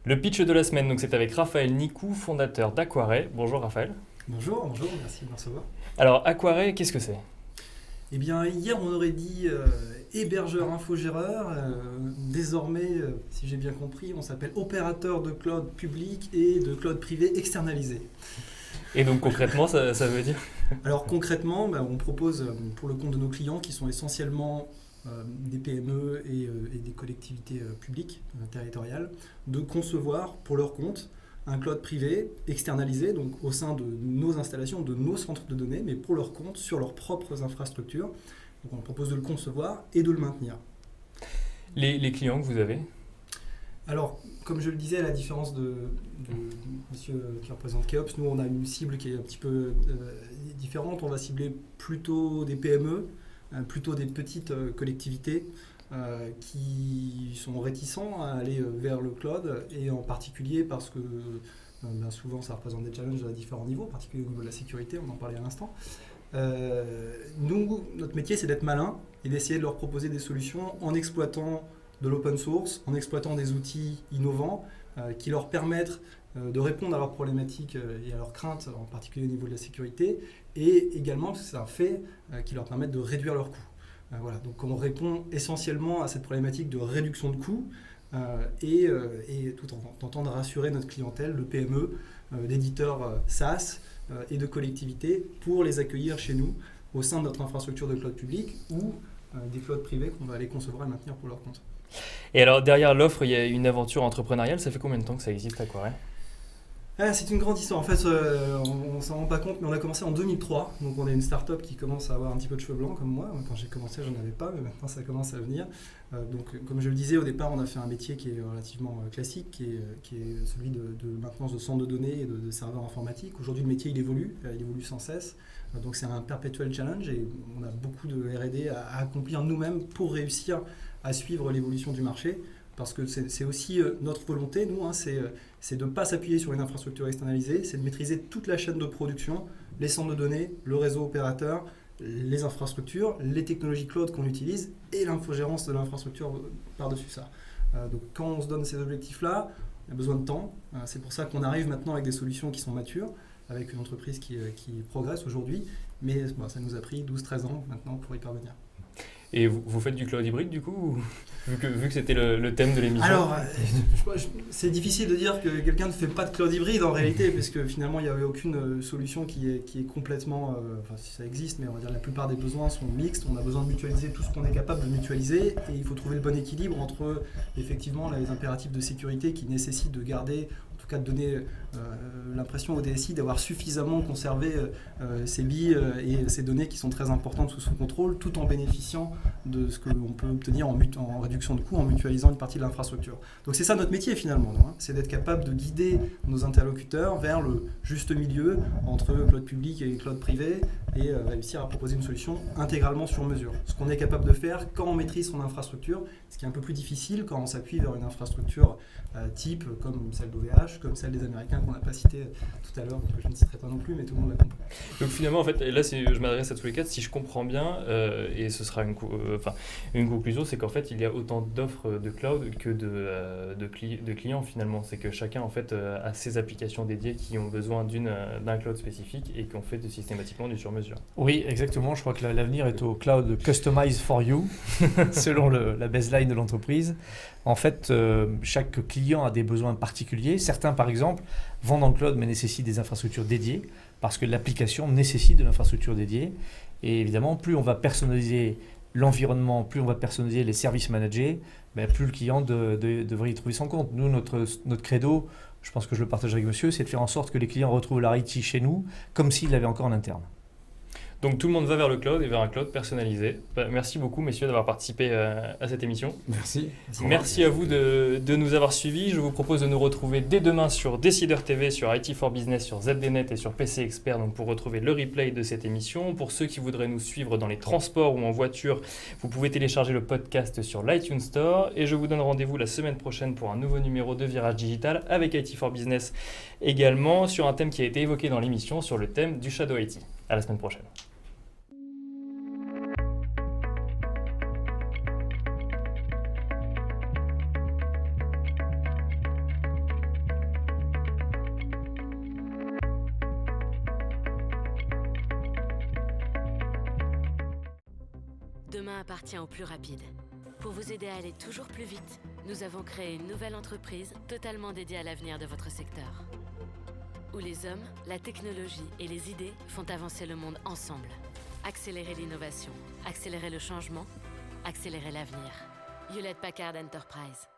Le pitch de la semaine, donc c'est avec Raphaël Nicou, fondateur d'Aquare. Bonjour Raphaël. Bonjour, merci de me recevoir. Alors Aquare, qu'est-ce que c'est? Eh bien, hier on aurait dit hébergeur infogéreur. Désormais, si j'ai bien compris, on s'appelle opérateur de cloud public et de cloud privé externalisé. Et donc concrètement, ça veut dire? Alors concrètement, on propose pour le compte de nos clients qui sont essentiellement des PME et des collectivités publiques territoriales, de concevoir pour leur compte un cloud privé externalisé, donc au sein de nos installations, de nos centres de données, mais pour leur compte, sur leurs propres infrastructures. Donc on propose de le concevoir et de le maintenir. Les clients que vous avez? Alors, comme je le disais, à la différence de monsieur qui représente Keops, nous on a une cible qui est un petit peu différente. On va cibler plutôt des PME, plutôt des petites collectivités qui sont réticents à aller vers le cloud, et en particulier parce que souvent ça représente des challenges à différents niveaux, en particulier au niveau de la sécurité, on en parlait à l'instant. Nous, notre métier, c'est d'être malin et d'essayer de leur proposer des solutions en exploitant de l'open source, en exploitant des outils innovants qui leur permettent de répondre à leurs problématiques et à leurs craintes, en particulier au niveau de la sécurité, et également, parce que c'est un fait, qui leur permettent de réduire leurs coûts. Voilà, donc on répond essentiellement à cette problématique de réduction de coûts et tout en tentant de rassurer notre clientèle de PME, d'éditeurs SaaS et de collectivités pour les accueillir chez nous au sein de notre infrastructure de cloud public ou des clouds privés qu'on va aller concevoir et maintenir pour leur compte. Et alors derrière l'offre, il y a une aventure entrepreneuriale. Ça fait combien de temps que ça existe Aquare? C'est une grande histoire. En fait, on ne s'en rend pas compte, mais on a commencé en 2003. Donc on est une start-up qui commence à avoir un petit peu de cheveux blancs comme moi. Quand j'ai commencé, j'en avais pas, mais maintenant ça commence à venir. Donc comme je le disais, au départ, on a fait un métier qui est relativement classique, qui est celui de maintenance de centres de données et de serveurs informatiques. Aujourd'hui, le métier, il évolue sans cesse. Donc c'est un perpétuel challenge et on a beaucoup de R&D à accomplir nous-mêmes pour réussir à suivre l'évolution du marché. Parce que c'est aussi notre volonté, nous, c'est de ne pas s'appuyer sur une infrastructure externalisée, c'est de maîtriser toute la chaîne de production, les centres de données, le réseau opérateur, les infrastructures, les technologies cloud qu'on utilise et l'infogérance de l'infrastructure par-dessus ça. Donc quand on se donne ces objectifs-là, on a besoin de temps. C'est pour ça qu'on arrive maintenant avec des solutions qui sont matures, avec une entreprise qui progresse aujourd'hui, mais ça nous a pris 12-13 ans maintenant pour y parvenir. Et vous faites du cloud hybride du coup, vu que c'était le thème de l'émission? Alors, c'est difficile de dire que quelqu'un ne fait pas de cloud hybride en réalité, parce que finalement il n'y avait aucune solution qui est complètement, si ça existe, mais on va dire la plupart des besoins sont mixtes. On a besoin de mutualiser tout ce qu'on est capable de mutualiser, et il faut trouver le bon équilibre entre effectivement les impératifs de sécurité qui nécessitent de garder, en tout cas de donner l'impression au DSI d'avoir suffisamment conservé ces billes et ces données qui sont très importantes sous son contrôle, tout en bénéficiant de ce que l'on peut obtenir en réduction de coûts, en mutualisant une partie de l'infrastructure. Donc c'est ça notre métier finalement, c'est d'être capable de guider nos interlocuteurs vers le juste milieu entre cloud public et cloud privé, et réussir à proposer une solution intégralement sur mesure. Ce qu'on est capable de faire quand on maîtrise son infrastructure, ce qui est un peu plus difficile quand on s'appuie vers une infrastructure type comme celle d'OVH, comme celle des Américains qu'on n'a pas cité tout à l'heure, que je ne citerai pas non plus, mais tout le monde l'a compris. Donc finalement, en fait, et là je m'adresse à tous les quatre, si je comprends bien, et ce sera une conclusion, c'est qu'en fait, il y a autant d'offres de cloud que de clients finalement. C'est que chacun en fait a ses applications dédiées qui ont besoin d'un cloud spécifique et qu'on fait systématiquement du sur-mesure. Oui, exactement. Je crois que l'avenir est au cloud customize for you, selon la baseline de l'entreprise. En fait, chaque client a des besoins particuliers. Certains, par exemple, vont dans le cloud mais nécessitent des infrastructures dédiées parce que l'application nécessite de l'infrastructure dédiée. Et évidemment, plus on va personnaliser l'environnement, plus on va personnaliser les services managés, plus le client devrait y trouver son compte. Nous, notre credo, je pense que je le partage avec monsieur, c'est de faire en sorte que les clients retrouvent leur IT chez nous comme s'ils l'avaient encore en interne. Donc tout le monde va vers le cloud et vers un cloud personnalisé. Merci beaucoup messieurs d'avoir participé à cette émission. Merci. Merci à vous de nous avoir suivis. Je vous propose de nous retrouver dès demain sur Décideur TV, sur IT for Business, sur ZDNet et sur PC Expert, donc pour retrouver le replay de cette émission. Pour ceux qui voudraient nous suivre dans les transports ou en voiture, vous pouvez télécharger le podcast sur l'iTunes Store. Et je vous donne rendez-vous la semaine prochaine pour un nouveau numéro de Virage Digital avec IT for Business également, sur un thème qui a été évoqué dans l'émission, sur le thème du Shadow IT. À la semaine prochaine. demain appartient aux plus rapides. Pour vous aider à aller toujours plus vite, nous avons créé une nouvelle entreprise totalement dédiée à l'avenir de votre secteur. Où les hommes, la technologie et les idées font avancer le monde ensemble. Accélérer l'innovation, accélérer le changement, accélérer l'avenir. Hewlett Packard Enterprise.